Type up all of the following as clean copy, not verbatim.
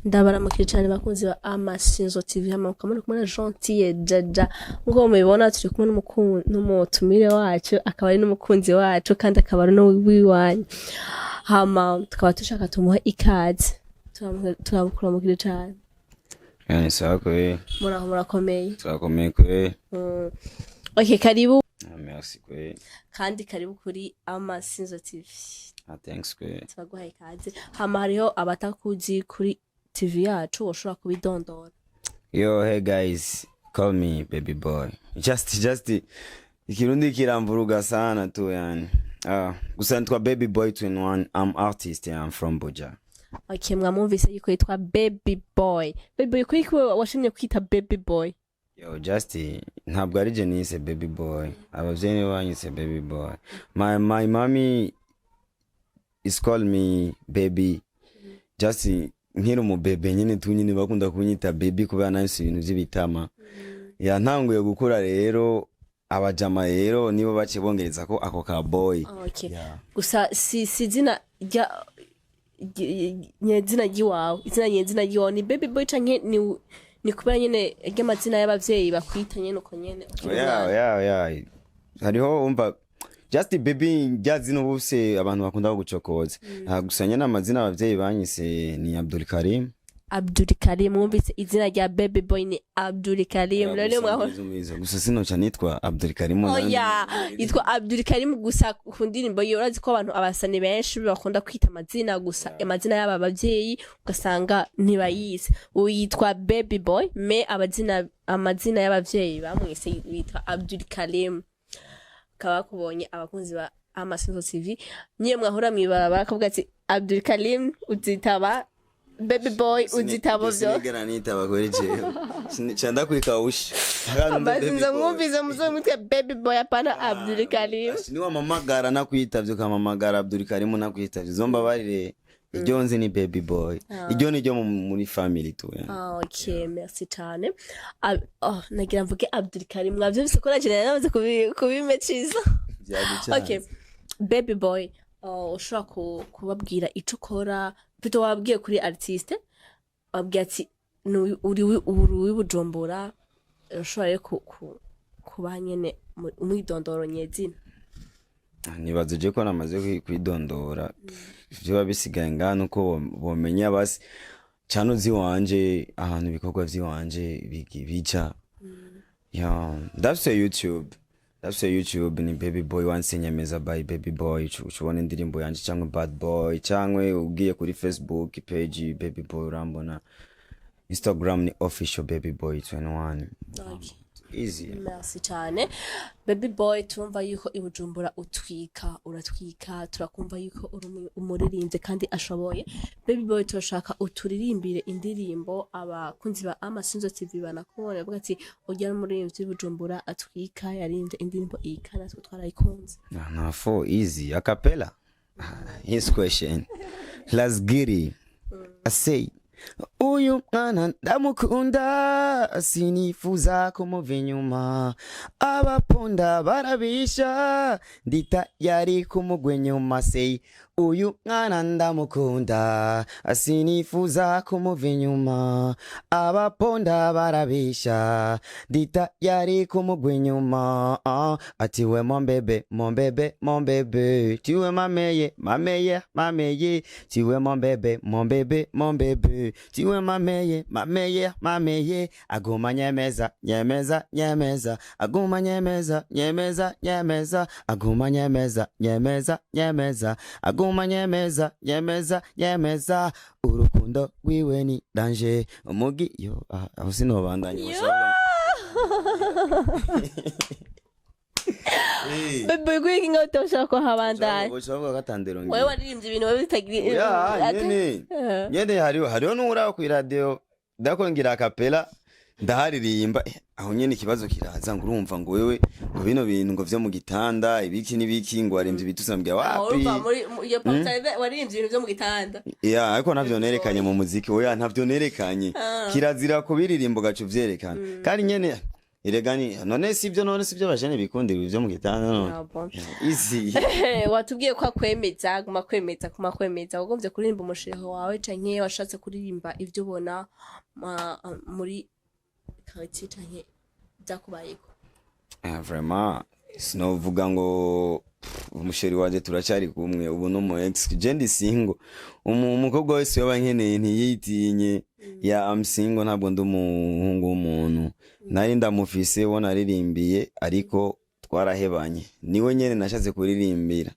Ndabaramukije cyane bakunzi ba Amasinzo TV hamanuka muri kumwe na Gentille Jaja ngo mubibona turi kumwe n'umutumire wacu akaba ari n'umukunzi wacu kandi akaba ari no wiwanyu hama tukaba tushaka tumuha ikaze turamukuramukije cyane yani sawa kwe murakomeye turakomeye kwe okay karibu merci kwe kandi karibu kuri Amasinzo TV thanks kwe turaguha ikaze hama hariho abatakuzi kuri TV yacu ushobora kubidondora. Yo, hey guys, call me baby boy. Just ikirundi kiramvuruga sana tu yani. Gusa ntwa baby boy 21. I'm artist and I'm from Buja. Okay, mwamumvise yuko yitwa baby boy. Baby boy kuko washimye kwita baby boy. Yo, just ntabwo ari je nise baby boy. Abavyeyi banyise baby boy. My mommy is call me baby. Just nkiri mu bebe nyine tunyine bakunda kunyita baby kubera nansi ibintu by'ibitama ya ntanguye gukura rero abajama rero nibo bace bongereza ko ako ka boy. Okay. Gusa si zina rya nyezina giwawe izina giwawe ni baby boy canke ni kubera nyine ry'amazina y'abavyeyi bakwita nyene uko nyene. Yeah. Hariho umva just baby jazino bose abantu bakunda gucokoza gusanya n'amazina abavyeyi banyise ni Abdul Karim mwumvise izina rya baby boy ni Abdul Karim rero mwaho gusa sinoca nitwa Abdul Karim yitwa Abdul Karim gusa ku ndirimbo yorazi ko abantu abasani benshi bakunda kwita amazina gusa amazina y'aba bavyeyi ugasanga ntibayise uyitwa baby boy me amazina y'abavyeyi bamwise yitwa Abdul Karim kaba kubonye abakunzi ba Amasinzo TV niye mwahora mwibarabara akavuga ati Abdul Karim uzitaba baby boy uzitaba byo sinigera nitaba kuri je cyanda kwikawusha Amasinzo mwumvize muzomwite baby boy apana Abdul Karim ni wa mamagara nakwitavye kamamagara Abdul Karim nakwitavye zomba barire iryo nzi ni baby boy iryo ni ryo muri family tu okay merci cyane nagira mvuge Abdul Karim mwavyo bise ko nagira namaze kubimeciza okay baby boy ushaka kubabwira ico ukora bito wabwiye kuri artiste wabwiye ati uri Bujumbura ushobora kuba nyene umwidondoro nyezina nibaze je ko namaze kwidondora ivyo babisigaye ngano ko bomenya basi cyano ziwanje ahantu bikorwa vyiwanje bica that's a YouTube ni baby boy wansenyameza by baby boy ushobona indirimbo yanje cyangwa bad boy cyangwa ugiye kuri Facebook page baby boy urambona Instagram ni official baby boy 21 easy. Merci cyane baby boy turumva yuko ibujumbura uratwika turakumva yuko umuririmbye kandi ashoboye baby boy turashaka uturirimbire indirimbo abakunzi ba Amasinzo TV banakubona bavuga ati ujya n'umuririmbyi ibujumbura atwika yarinze indirimbo ikana twarayikunze na for easy a cappella. His question let's get it. I say uyu mwana ndamukunda sinifuza kumuva inyuma abaponda barabisha ndita yari kumugwe nyuma say uyu mwana ndamukunda sinifuza kumuva inyuma abaponda barabisha ndita yari kumugwe nyuma ati we mon bebe tiwe mameye tiwe mon bebe tiwe mameye aguma nyemeza aguma nyemeza aguma nyemeza urukundo wiwe ni nanje umugi yo aho sinobandanye baby gwiki ngoto ushaka habandanye ushaka gatandero ngi wewe waririmbye ibintu wewe bitagira nyene hariho n'ura ku radio ndakongira kapela ndaharirimba aho nyene ikibazo kiraza ngo urumva ngo wewe ngo bino bintu ngo vyo mu gitanda ibiki ngo aremvye bitusambya wapi urumva muri iyo portable waririmbye ibintu vyo mu gitanda ariko navyo nerekanye mu muziki oya ntavyo nerekanye kirazira kubiririmbo gacu vyerekana kandi nyene iregani none sivyo bajene bikundira ivyo mu gitanda none easy watubwiye ko akwemeza guma kwemeza ugomvye kuririmba umushireho wawe canke washatse kuririmba ivyo ubona muri quartier canke byakubayeko vraiment sinovuga ngo umusheri wanje turacari kumwe ubu no mu ex jendi single umukobwa wese yoba nkeneye ntiyitinye ya am single ntabwo ndumuhungu w'umuntu nari ndamufise wona aririmbiye ariko twarahebanye niwe nyene nashatse kuririmbira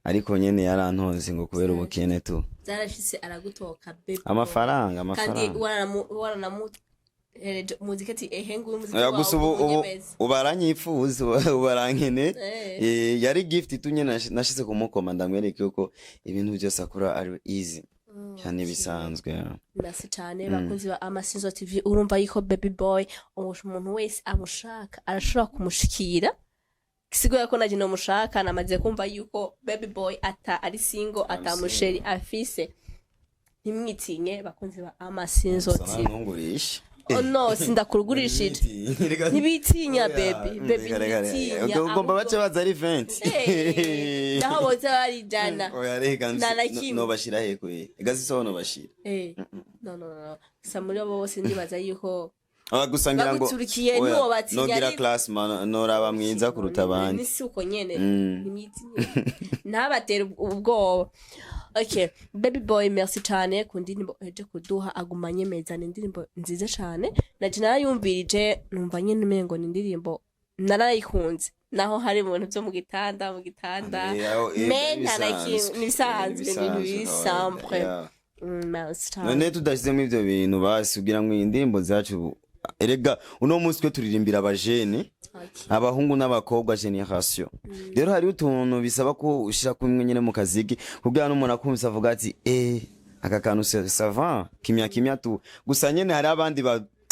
ariko nyene yarantonze ngo kubera ubukene tu zarashitse aragutoka bebe amafaranga kandi waranamu muzikati ehengu muzika gusa ubaranyifuza ubarankene yari gift tunye nashize kumukoma ndamwereke uko ibintu byose akora ari easy cyane bisanzwe merci cyane bakunzi ba Amasinzo TV urumva yiko baby boy umuntu wese amushaka arashobora kumushikira kisigo yako naje no mushaka namaze kumva yuko baby boy ari single atamusheri afise ntimwitinye bakunzi ba Amasinzo TV oh no sindakurugurishije ntibitinya baby ntibitinya ugomba bace baza ari 20 naho boza bari jana no bashira heko igazi so no bashira no samuri abo bose ndibaza yuko abagusangira ngo nogira class man noraba mwiza kuruta abandi nisi uko nyene nimitinya ntabatera ubwoba. Okay, baby boy merci cyane ku ndirimbo eje kuduha agumanye mezane indirimbo nziza cyane naje narayumvirije numva nyene umengo ni indirimbo narayikunze naho hari ibintu byo mu gitanda mena nibisanzwe ibintu bisample merci cyane none tudashizemo ivyo bintu basi kugira ngo indirimbo zacu erega uno munsi twe turirimbira abajene abahungu n'abakobwa generation rero hari utuntu bisaba ko ushira kumwe nyene mu kazigi kugira n'umuntu akumva avuga ati aka kantu savant kimya tu gusa nyene hari abandi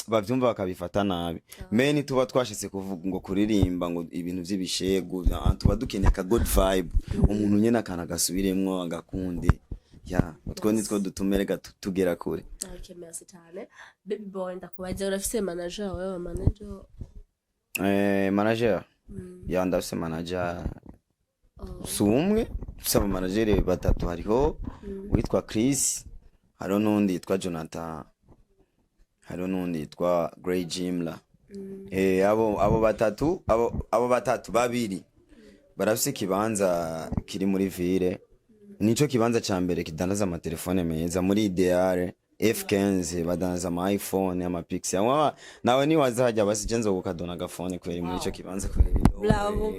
bavyumva bakabifata nabi meni tuba twashitse kuvuga ngo kuririmba ngo ibintu vy'ibishegu tuba dukeneye ka good vibe umuntu nyene akana gasubiremwo agakunde ya utwo nitwo dutumerega tugera kure. Okay, merci cyane baby boy ndakubaza urafise manager wewe manager manager ya ndafise manager sumwe saba manager batatu hariho witwa Chris hariho nundi yitwa Jonathan hariho nundi yitwa Grey Jimla abo batatu babiri barafise kibanza kiri muri ville nico kibanza ca mbere kidandaza amatelefone meza muri ideale F15 badandaza ama iPhone ama Pixel nawe ni wazajya basijenzo gukadona gafone kweri muri ico kibanza kweri bravo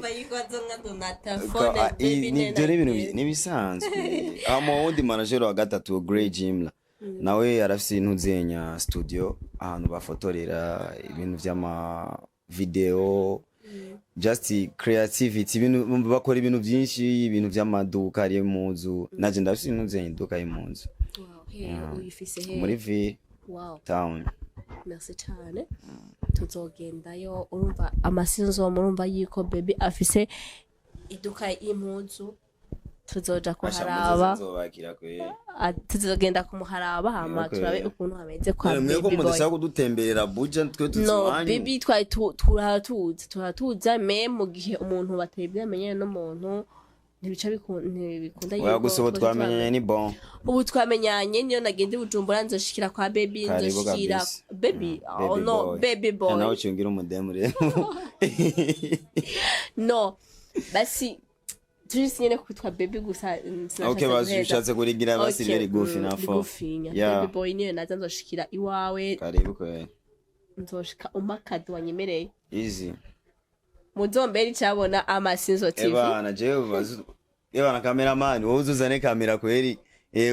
bayikwazo ngadona telefone baby ibintu nibisanzwe amo wundi manager wa gatatu Grey Jimla nawe arafise intuzenya studio ahantu bafotorera ibintu vy'ama video just creativity ibintu bakora ibintu byinshi ibintu by'amaduka ari muzu naje ndafise intuzenya iduka y'impunzu muri ville town. Merci cyane tuzogendayo urumva Amasinzo murumva yiko baby afise iduka y'impunzu tuzoja kuharaba tuzogenda kumuharaba hama turabe ukuntu hameze kwa baby boy ndashaka kudutemberera buja twe tuzwanyu no baby twari turatuza me mu gihe umuntu batebye amenye no muntu ntibica bikunda yuko gusa ubu twamenyanye ni bon ubu twamenyanye niyo nagende Bujumbura nzoshikira kwa baby nzoshikira baby oh no baby boy nawe cyungira umudemu rero no basi tunyene kwitwa baby gusa okay bazi ushatse kurigira basi very goofy na for baby boy niyo naza nzoshikira iwawe karibu kwe nzoshika umakado wanyemereye easy muzomberi cyabona Amasinzo TV bana jewe bazu na cameraman wowe uzuzane kamera kweri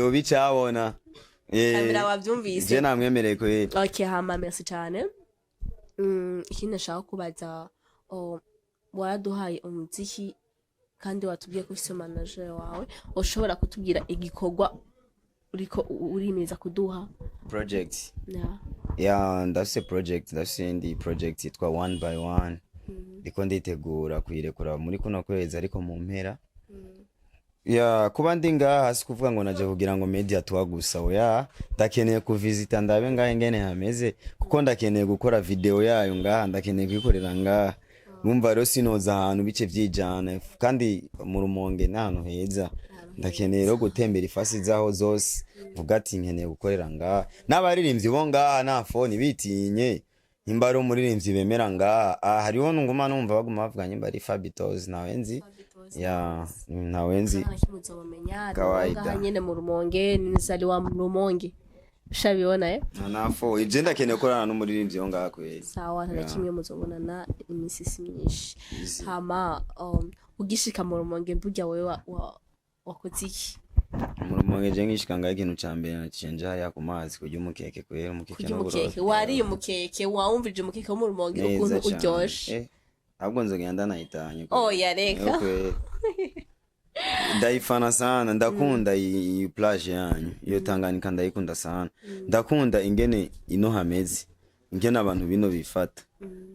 ubicabona kamera wavyumvise je namwemereye kweri. Okay hama merci cyane ikindi nashaka kubaza waraduhaye umuziki kandi watubwiye ko ufise manager wawe ushobora kutubwira igikorwa uriko urimeza kuduha project ndafise project ndafise indi project yitwa one by one ndiko nditegura kuyirekura muri kuno kwezi ariko mu mpera ya kuba ndi ngaha si kuvuga ngo naje kugira ngo media tuwa gusa oya ndakeneye kuvisita ndabe ngahe ngene hameze kuko ndakeneye gukora video yayo ngaha ndakeneye kwikorera ngaha numva rero sinoza ahantu bice vyijana kandi mu Rumonge n'ahantu heza ndakeneye rero gutembera ifasi zaho zose vuga ati nkeneye gukorera ngaha n'abaririmbyi bo ngaha na phone bitinye imbaro umuririmbyi bemera ngaha hariho nguma numva baguma bavuga nyimba ari Fabitos nawenzi ya nawenzi kawaida nyene mu Rumonge nizali wa Rumonge shabibona nafo ije ndakeneye gukorana n'umuririmbyi wo ngaha kweli sawa nta kimwe muzobonana imisisi myinshi hama ugishika mu Rumonge burya wewe wakoze iki mu Rumonge je ngishika ngaho ikintu cambere nacenje hariya ku mazi kurya umukeke kwera umukeke no burose wari umukeke wawumvije umukeke wo mu Rumonge ukuntu uryoshe ahubwo nzogenda nahitanye ya reka ndaifana sana ndakunda iyi plage yanyu iyo Tanganyika ndayikunda sana ndakunda ingene ino hameze ingene abantu bino bifata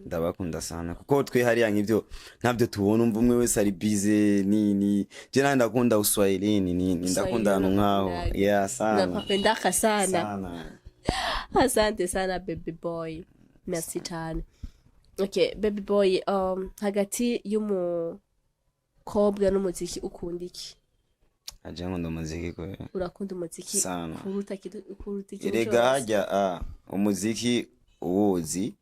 ndabakunda sana kuko twe hariya nk'ivyo ntabyo tubona umva umwe wese ari busy ni je ndakunda uswahilini ni ndakunda hano nkaho ya sana napenda sana asante sana baby boy merci cyane okay baby boy hagati y'umukobwa n'umuziki ukunda iki aje nkunda umuziki ko urakunda umuziki kuruta iki erega hajya umuziki uwuzi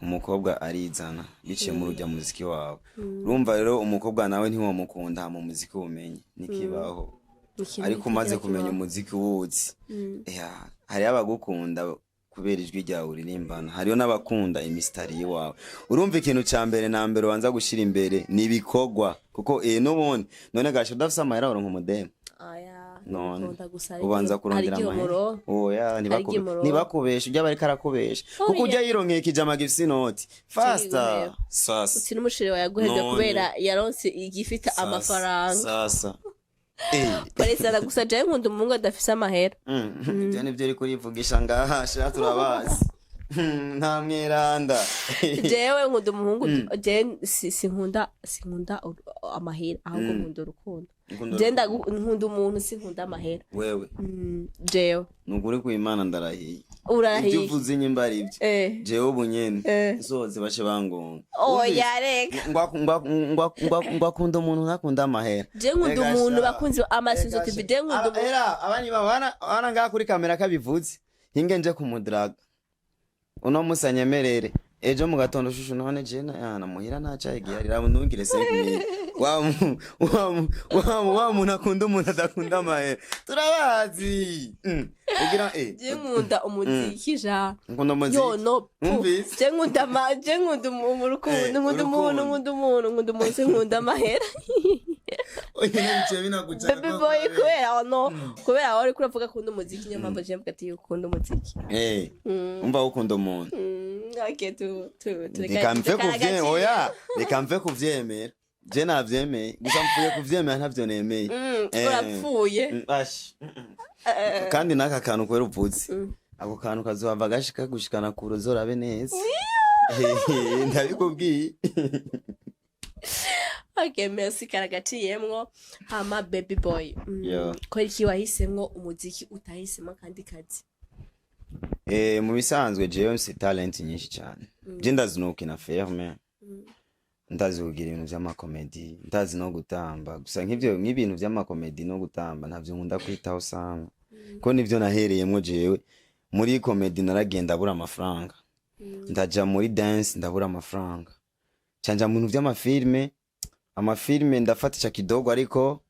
umukobwa arizana bice mu rujya muziki wawe urumva rero umukobwa nawe ntiwamukunda mu muziki ubumenye nikibaho ariko umaze kumenya umuziki uwuzi hari abagukunda kubera ijwi ryawe uririmbana hariyo n'abakunda imistari wawe urumva ikintu cyambere na mbere wanza gushira imbere nibikogwa kuko n'ubundi none gasho dafisa amahera uronka umudemo none ubanza kurondera amahera oya ntibakubesha ujya bari karakubesha kuko ujya yironkeye kijama gifisi noti faster sasa uti n'umushire wayaguheze kubera yaronse igifita amafaranga sasa Pareza gusa je nkunda umungu adafise amahera je nivyo uri kurivugisha ngaha sha turabazi nta mweranda jewe nkunda umuhungu je sinkunda amahera ahubwo nkunda urukundo je nkunda umuntu sinkunda amahera wewe jewe nukuri ku Imana ndarahiye urarahiye ibyo uvuze nyimba ari byo jewe ubunyene soze bace bangonga yareka ngwakunda umuntu ntakunda amahera je nkunda umuntu bakunzi Amasinzo TV je nkunda era abani babana ngaha kuri kamera kabivuze hinge nje kumudraga uno musanyemerere ejo mu gatondo shushu none je na muhira naca igiyarira ntungire se wa muntu akunda umuntu adakunda amahera turabazi ugira je nkunda umuziki ja nkunda umuziki yo no je nkunda umurukundo nkunda umuntu nkunda amahera oye nibice binaguca baby boy kubera wari kuravuga kunda umuziki nyuma mbaje mvuga ati ukunda umuziki umva ukunda umuntu okay nikamve kuvye oya nikamve kuvyemera je navyemeye gusa mvuye kuvyemera ntavyo nemeye urapfuye kandi naka kantu kwera upfutse ako kantu kazohava gashika gushikana ku ruzora be neza ndabikubwiye okay merci karagaciyemwo hama baby boy ko iki wahisemwo umuziki utahisemwo kandi kazi mu bisanzwe jewe mfise talent nyinshi cyane je ndazi no kina ferme ndazi kugira ibintu by'amakomedi ndazi no gutamba gusa nk'ibintu by'amakomedi no gutamba ntavyo nkunda kwitaho sana ko nivyo nahereyemwo jewe muri komedi naragenda abura amafaranga ndaja muri dance ndabura amafaranga canja mu bintu by'amafilme ndafatisha kidogo ariko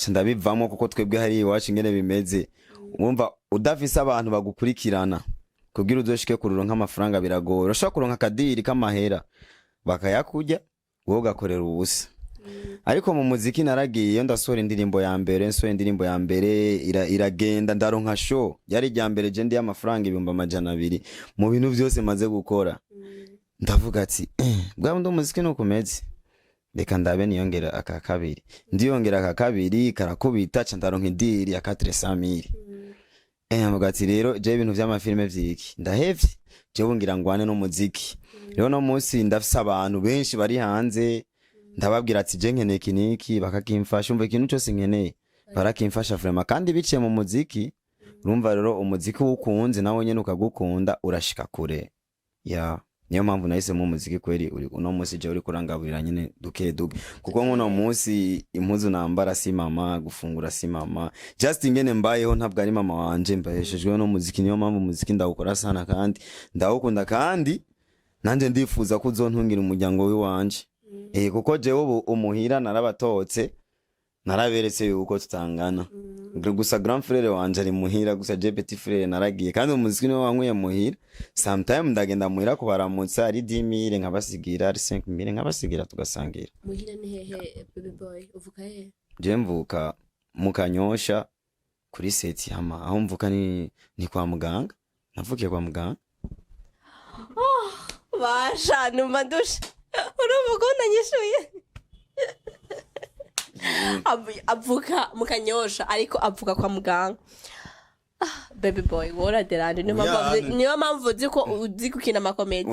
ndabivamo kuko twebwe hari iwacu ingene bimeze wumva udafise abantu bagukurikirana kugira uzoshike kururonka amafaranga biragora ushaka kuronka kadiri kamahera bakayakujya wowe ugakorera ubusa ariko mu muziki naragiye iyo ndasohora indirimbo ya mbere iragenda ndaronka show yari rya mbere je ndi y'amafaranga 200 mu bintu byose maze gukora ndavuga ati bwa ndo muziki no kumeze reka ndabe niyongera aka kabiri ndiyongera aka kabiri karakubita ca ndaronka idiri ya 400,000 mvuga ati rero je ibintu by'amafilme vyiki ndahevye je bungira ngwane no muziki rero no munsi ndafise abantu benshi bari hanze ndababwira ati je nkeneye kiniki bakakimfasha umva ikintu cyose nkeneye barakimfasha vraiment kandi biciye mu muziki urumva rero umuziki ukunze nawe nyene ukagukunda urashika kure ya niyo mpamvu nahise mu muziki kweri uri uno munsi je uri kurangaburira nyene duke kuko nkuno munsi impuzu nambara si mama gufungura si mama just ingene mbayeho ntabwo ari mama wanje mbaheshejwe no muziki niyo mpamvu muziki ndawukora sana kandi ndawukunda kandi nanje ndifuza ko uzontungira umuryango w'iwanje kuko jewe umuhira narabatotse naraberetse yuko tutangana gusa grand frère wanje ari muhira gusa je petit frère naragiye kandi umuziki niwe wankuye muhira sometime ndagenda muhira kubaramutsa ari 10000 nkabasigira ari 5000 nkabasigira tugasangira muhira ni hehe baby boy uvuka hehe je mvuka mu Kanyosha kuri seti hama aho mvuka ni kwa muganga navukiye kwa muganga basha numva ndusha uruvuga unanyishuye avuka mu Kanyosha ariko avuka kwa muganga baby boy wora derande niyo mpamvu uzi ko uzi gukina amakomedi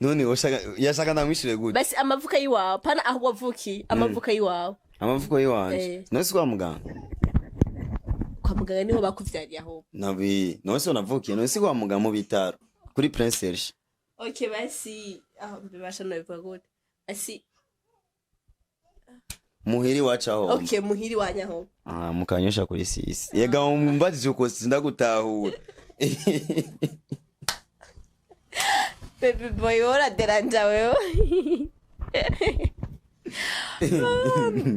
none yashaka ndamwishire gute basi amavuka yiwawe pana aho wavuki amavuka yiwawe amavuko yiwanje nose kwa muganga niho bakuvyariye aho nabi nose unavukiye nose kwa muganga mu bitaro kuri Prince Serge okay basi aho bibasha no bivuga gute basi muhiri wacaho okay muhiri wanyaho mu Kanyosha kuri sisi yega umbatije uko sindagutahura baby boy ora deranja wewe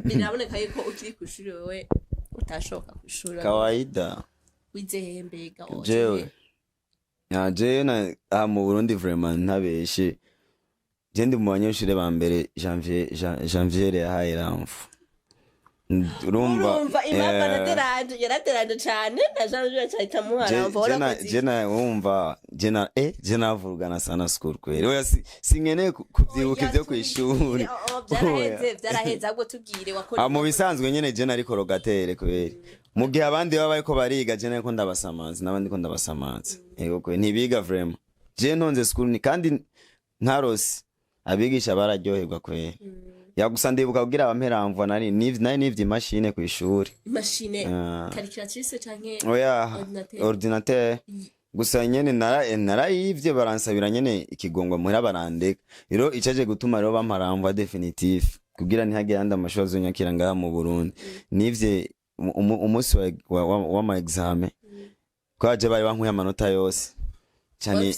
binaboneka yuko ukiri kushuri wewe utashoka kushura kawaida wize mbega jewe je na mu Burundi vraiment ntabeshe je ndi mu banyeshuri ba mbere janvier yahaye ramfu urumva imamba naderanje yaraderanje cyane na janvier cyahita muharamva ora jena wumva jena vurugana sana school kweri oya sinkeneye kuvyibuka ivyo kwishuri byaraheze ahubwo tubwire wakora mu bisanzwe nyene jena ariko rogatere kweri mu gihe abandi baba ariko bariga jena ko ndabasamaza nabandi ko ndabasamaza kwe ntibiga vraiment je ntonze school ni kandi ntarose abigisha bararyoherwa kweri yagusa ndibuka kugira abamperamvwa nari nivye machine ku ishuri machine calculatrice canke oya ordinateur gusa nyene narayivye baransabira nyene ikigongwa muhira barandeka rero icaje gutuma rero bamparamvwa definitive kugira ntihage yandi amashuri azonyakira ngaha mu Burundi nivye umunsi wa ma examen kwaje bari bankuye amanota yose cyane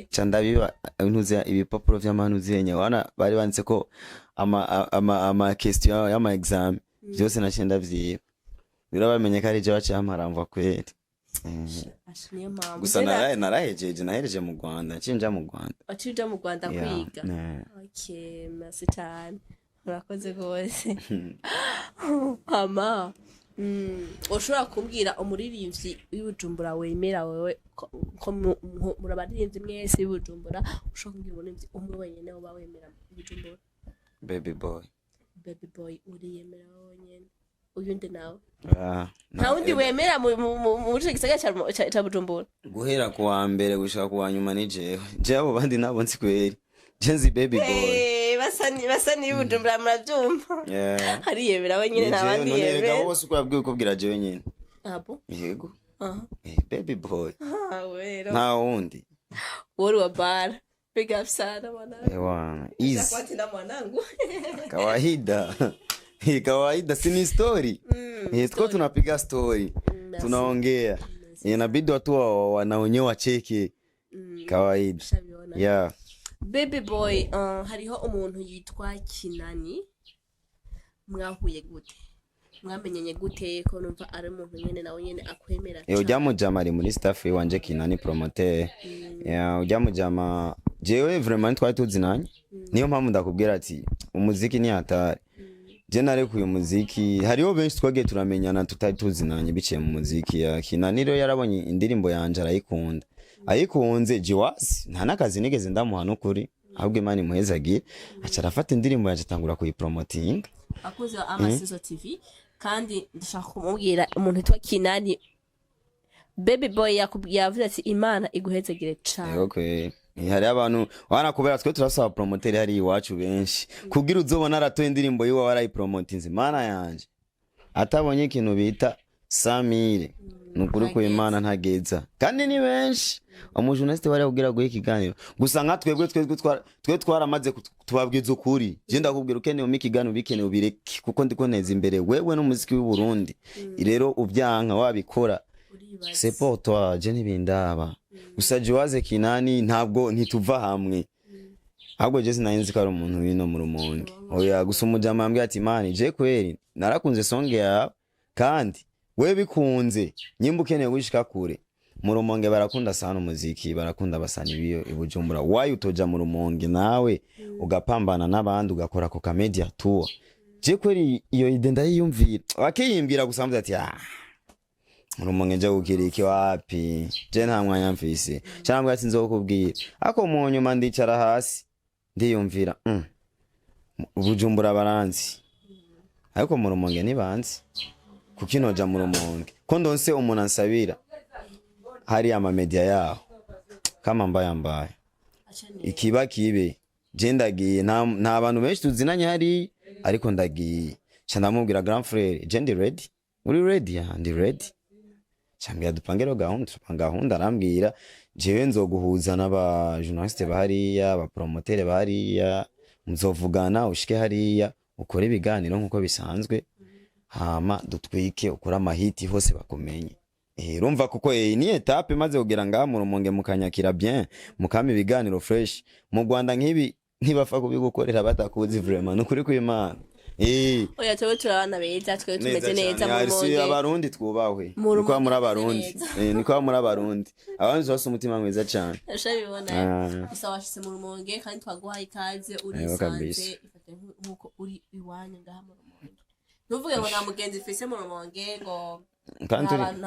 chandabiba ntuze ibipapuro vy'amanuzi yenye wana bari banditse ko ama question y'ama exam byose nacenda vyiba bira bamenye ko ari je bace amaramva kweri gusa nahejeje mu Rwanda cinja mu Rwanda kwiga okay merci cyane murakoze gose mama ushobora kumbwira umuririmbyi w'Ibujumbura wemera wewe ko murabaririmbyi mwese w'Ibujumbura ushobora kumbwira umuririmbyi umwe wenyene uba wemera Ibujumbura baby boy uriyemera wenyene uyundi nawe nta wundi wemera mu gisagara ca Bujumbura guhera ku wa mbere gushaka ku wa nyuma ni jewe abo bandi nabo nzi kweri jenzi baby boy basani y'Ibujumbura muravyumva hariyemera wenyene nabandi yemera none bose uko yabwiye uko bwira jewe nyene abo yego baby boy wero nta wundi wori wa bar big up sana mwanangu easy kwati na mwanangu kawaida si ni story tuko tunapiga story tunaongea inabidi watu wanaonyewa cheki kawaida yeah baby boy hariho umuntu yitwa Kinani mwahuye gute mwamenyenye gute ko numva ari umuntu nyene nawe nyene akwemera ujya mujama ari muri staff wanje Kinani promoter ujya mujama jewe vraiment twari tuzinanye niyo mpamvu ndakubwira ati umuziki ni hatari je narekuye umuziki hariho benshi twagiye turamenyana tutari tuzinanye biciye mu muziki ya Kinani rero yarabonye indirimbo yanje arayikunda ayikunze jiwasi nta nakazi nigeze ndamuha n'ukuri ahubwo Imana imuhezagire aca arafata indirimbo yaje atangura kuyipromoting akoze Amasinzo TV kandi ndashaka kumubwira umuntu yitwa Kinani baby boy yavuze ati Imana iguhezagire cyane hari abantu wanakubera twe turasaba promoter hari iwacu benshi kugira uzobona aratoye indirimbo yiwe warayipromotinze mana yanje atabonye ikintu bita 100,000 nukuri ko Imana ntageza kandi ni benshi umujournaliste wari kugira guhe ikiganiro gusa nka twe twaramaze tubabwiza ukuri je ndakubwira ukeneye mu ikiganiro bikeneye ubireke kuko ndiko neza imbere wewe n'umuziki w'u Burundi rero ubyanka wabikora c'est pour toi je ntibindaba gusa Joaze Kinani ntabwo ntituva hamwe ahubwo je sinayinzi ko ari umuntu wino mu Rumonge oya gusa umujama ambye ati mani je kweri narakunze song yawe kandi we bikunze nyimba ukeneye gushika kure mu Rumonge barakunda sana umuziki barakunda basani biyo ibujumbura why utoja mu Rumonge nawe ugapambana n'abandi ugakora ko media tour je kweri iyo ide ndayiyumvira bakiyimbira gusambuza ati mu Rumonge nje gukira iki wapi je nta mwanya mfise cyangwa ati nzokubwira ako mu nyuma ndicara hasi ndiyumvira ubujumbura baranzi ariko mu Rumonge nibanzi kukinoja mu Rumonge ko ndonse umuntu ansabira hari ama media yaho kama mbaye ikiba kibe je ndagiye nta bantu benshi tuzinanye hari ariko ndagiye cyandamubwira grand frère je ndi ready uri ready ndi ready cyambya dupangero gahunda arambwira jewe nzoguhuza n'aba journaliste bahariya aba promoter bahariya muzovugana ushike hariya ukore ibiganiro nkuko bisanzwe hama dutwike ukora amahiti hose bakumenye urumva kuko ni etape maze kugira nga mu Rumonge mukanyakira bien mukama ibiganiro fresh mu Rwanda nk'ibi ntibafa kubigukorera batakuzi vraiment nukuri kw'Imana oya twe turabana beza twe tumeze neza mu Rumonge abarundi twubahwe niko muri abarundi niko muri abarundi abantu bose umutima mwiza cyane ushabibona gusa washitse mu Rumonge kandi twaguhaye ikaze urisanze ifate nkuko uri iwanyu ngaha mu Rumonge nuvuge ngo nta mugenzi fise mu Rumonge ngo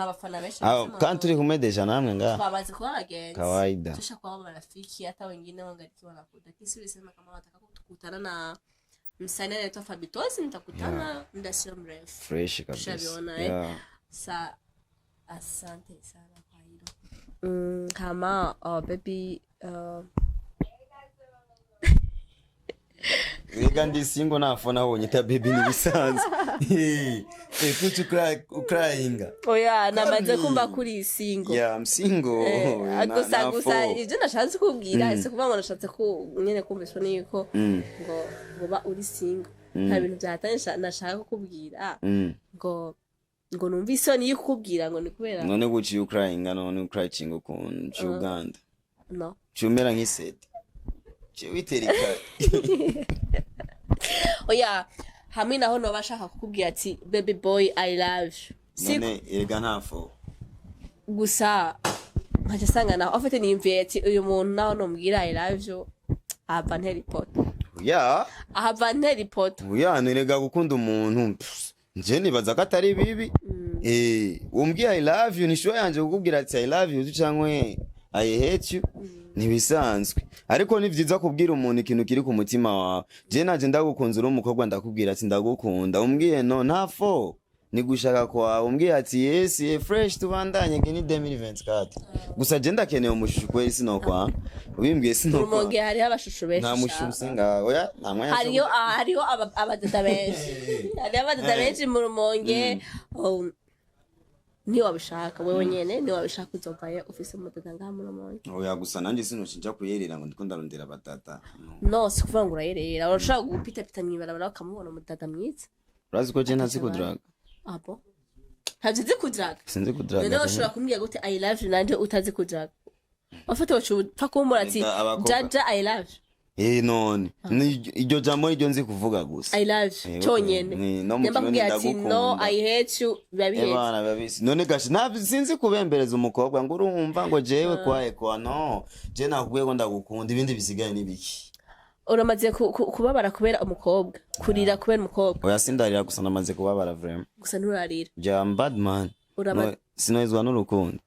abafana benshi kandi turi kumwe deja namwe ngaha twabaze kuba abagenzi kawaida tusha kwa marafiki hata wengine wangaliki wanakuja kisi ulisema kama wataka kukutana na msanii anaitwa Fabitosi nitakutana muda sio mrefu fresh kabisa ushabiona sa asante sana kwa hilo kama baby Ega ndi single nafona wonye ta baby nibisanze kuki ukrainga oya namaze kumva kuri single I'm single gusa ivyo nashatse kubwira se kuvuga ngo nashatse ko nyene kumviswa niko ngo ba uri single nta bintu byatanisha nashaka kubwira ngo numva isoni yikubwira ngo ni kubera none guci ukrainga none ukrainga ku Uganda no chumera nk'iseti witerika oya hamwe naho no bashaka kukubwira ati baby boy I love you none erega ntafo gusa nkaje sanga naho afite niyumviye ati uyu muntu naho no mbwira I love you ahava report ahava report nerega gukunda umuntu nje nibaza ko atari bibi umbwiye I love you nisho yanje kukubwira ati I love you cyangwa I hate you nibisanzwe ariko ni vyiza kubwira umuntu ikintu kiri ku mutima wawe je naje ndagukunze uri umukobwa ndakubwira ati ndagukunda umbwiye no ntafo nigushaka kwa umbwiye ati yes fresh tubandanye kini 2024 gusa je ndakeneye umushushu kweli sino kwa ubimbwiye sino kwa Rumonge hari abashushu benshi nta mushushu singa oya namwe hariyo abadada benshi hari abadada benshi mu Rumonge ni wabishaka wewe nyene ni wabishaka uzovaye ufise mudada ngaha mu Rumonge oya gusa nanje sinushinja kuyerera ngo ndiko ndarondera batata no sikuvanga ngo urayerera urashaka gupita pita mwibarabara bakamubona mudada mwiza urazi ko je ntazi kudraga abo ntazi kudraga sinzi kudraga none ushobora kumbwira gute I love you nanje utazi kudraga wafate wacupfa kumbura ati jaja I love none iryo jambo iryo nzi kuvuga gusa I love you cyonyene nyamba kumbwira ati no I hate you babihetse none gashi sinzi kubembereza umukobwa ngo urumva ngo jewe kwa no je nakubwiye ngo ndagukunda ibindi bisigaye nibiki uramaze kubabara kubera umukobwa kurira kubera umukobwa oya sindarira gusa namaze kubabara vraiment gusa nturarira jam bad man sinozwa n'urukundo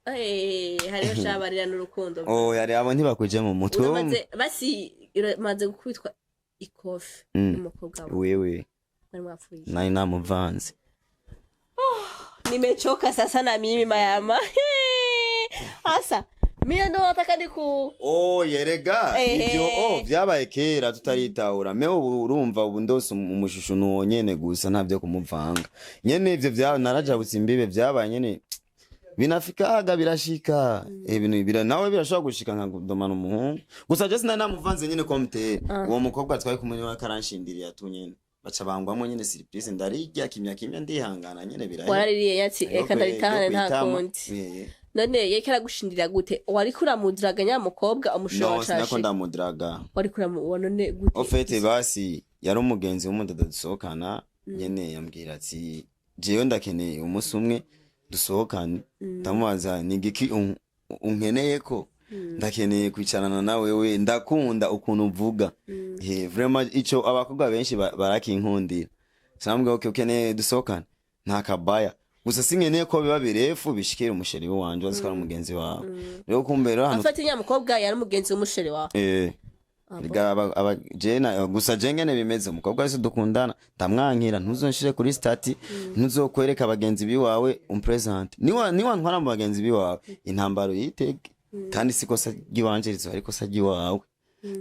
hariho shabarira n'urukundo yari abo ntibakuje mu mutwe basi maze gukubitwa ikofi umukobwa wewe bari mwapfuye nani namuvanze nimechoka sasa na mimi mayama asa Mia no atakandi ku yerega ivyo vyabaye kera tutaritahura me urumva ubu ndose umushusho nuwo nyene gusa ntavyo kumuvanga nyene ivyo vya narajabutse imbibe vyabaye nyene binafikaga birashika ibintu bira nawe birashobora gushika nka domana umuhungu gusa je sinari namuvanze nyene komite uwo mukobwa twari kumwe wa karanshindiriye atunyene baca bangwamo nyene surprise ndarijya kimya ndihangana nyene biraye waraririye yati eka ndaritahane nta kundi none yekera gushindira gute wari kuramudiraga nyamukobwa umushoro wacaje no sinako ndamudiraga wari kuramubona none gute ofete basi yari umugenzi w'umudodo dusohokana nyene yambwira ati jewe ndakeneye umunsi umwe dusohokane ndamubaza nigiki unkeneye ko ndakeneye kwicarana nawe we ndakunda ukuntu uvuga vraiment ico abakobwa benshi barakinkundira sambwe ukeneye dusohokane nta kabaya gusa sinkeneye ko biba birefu bishikira umusheri wanje azikora umugenzi wawe rero kumbera hano afata nyamukobwa yari umugenzi w'umusheri wawe aba jena gusa jengene bimeze umukobwa wese dukundana ndamwankira ntuzonshire kuri stati ntuzokwereka abagenzi biwawe present niwa ntwara mu bagenzi biwawe intambaro yitege kandi sikosa giwanjirizo ariko sagiwawe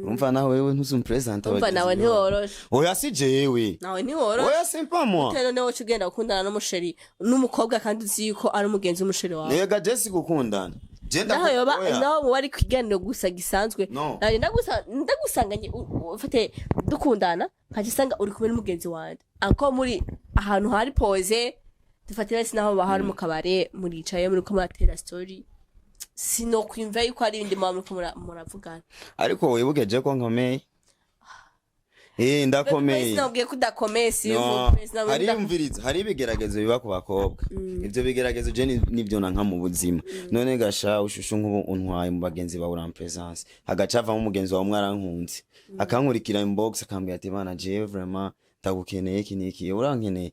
urumva nawe wewe ntuzumpresent abagenzi urumva nawe ntiworoshe oya si jewe nawe ntiworoshe oya simpa moi utero newe cugenda gukundana n'umusheri n'umukobwa kandi uzi ko ari umugenzi w'umusheri wawe nega Jesse gukundana naho yoba naho wari kwiganiro gusa gisanzwe naje ndagusanganye ufate dukundana nkagisanga uri kumwe n'umugenzi wanje anko muri ahantu hari pose dufatira sinaho bahari mu kabare muricaye muri ko muratera story sino kwimva yuko ari ibindi muravugana ariko wibugeje ko nkomeye ndakomeye sinabwiye ko udakomeye hari imviriza hari ibigeragezo biba ku bakobwa ivyo bigeragezo je nivyo nanka mu buzima none gasha ushushu nk'ubu untwaye mu bagenzi bawe uri presence hagacava mu mugenzi wawe mwarankunze akankurikira inbox akambwira ati bana je vraiment ndagukeneye iki niki urankeneye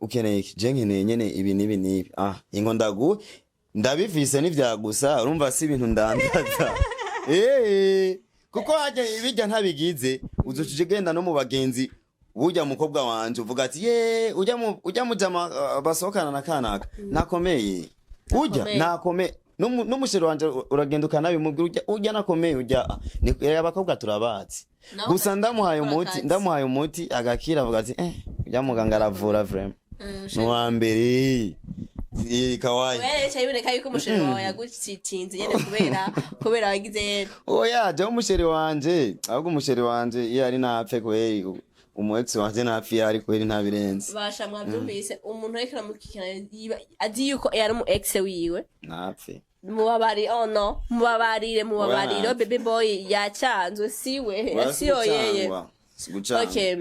ukeneye iki je nkeneye nyene ibi nibi ingo ndabivise n'ivyagusa urumva si ibintu ndandaza kuko haje ibijya ntabigize uzocije genda no mu bagenzi burya mukobwa wanje uvuga ati ujya mujama basohokana na kanaka nakomeye ujya nakome n'umushero wanje uragenda ukanabimubwira ujya nakomeye ujya abakobwa turabatsi gusa ndamuhaye umuti agakira avuga ati ujya muganga aravura vraiment no mbere kawaii wewe cyaboneka yuko umusheri wawe yagucitinze nyene kubera wagize oya je umusheri wanje ahubwo umusheri wanje iyo ari napfe kweri umu-ex wanje napfi ari kweri ntabirenze basha mwabyumvise umuntu ariko ramukikana azi yuko yari umu-ex wiwe napfe mubabarire baby boy yacanzwe siwe yasiyoyeye okay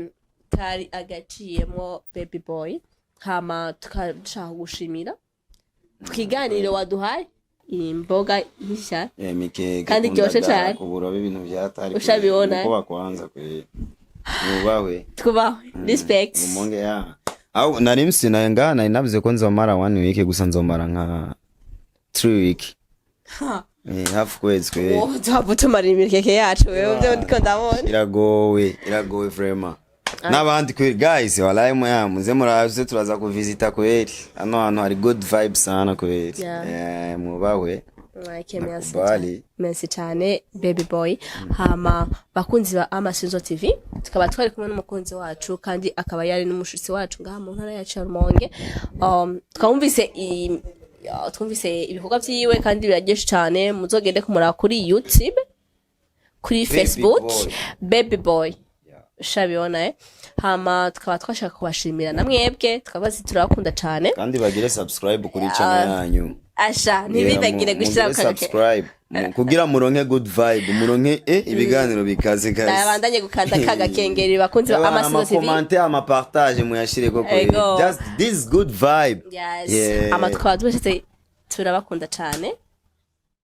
kari agaciyemo baby boy hama tukashaka gushimira twiganiro waduhaye imboga nshya kandi byoshe cyane kuburoba ibintu byatari ushabibona ko bakwanza kwe nubawe twubawe respect Rumonge au narimsi nangana inavuze ko nzomara 1 week gusa nzomara nka 3 week half kwezi kwe tuhabutumara imirkeke yacu wewe byo ndiko ndabona iragowe vraiment n'abandi kweli guys walaye muze muraze turaza kuvisita kweli hano hari good vibes sana kweli mubawe merci cyane baby boy hama bakunzi ba Amasinzo TV tukaba twari kumwe n'umukunzi wacu kandi akaba yari n'umushitsi wacu ngaha mu ntara ya Rumonge twumvise ibikorwa byiwe kandi birageshe cyane muzogende kumura kuri YouTube kuri Facebook baby boy shabibona hama tukaba twashaka kubashimira namwebwe tukabazi turakunda cyane kandi bagire subscribe kuri channel yanyu asha ntibibagire gushira subscribe kugira muronke good vibe muronke ibiganiro bikaze ndabandanye gukanda kaga kengeri bakunzi ba Amasinzo TV commenter ama partage muyashire ko just this good vibe ama tukaba twese turabakunda cyane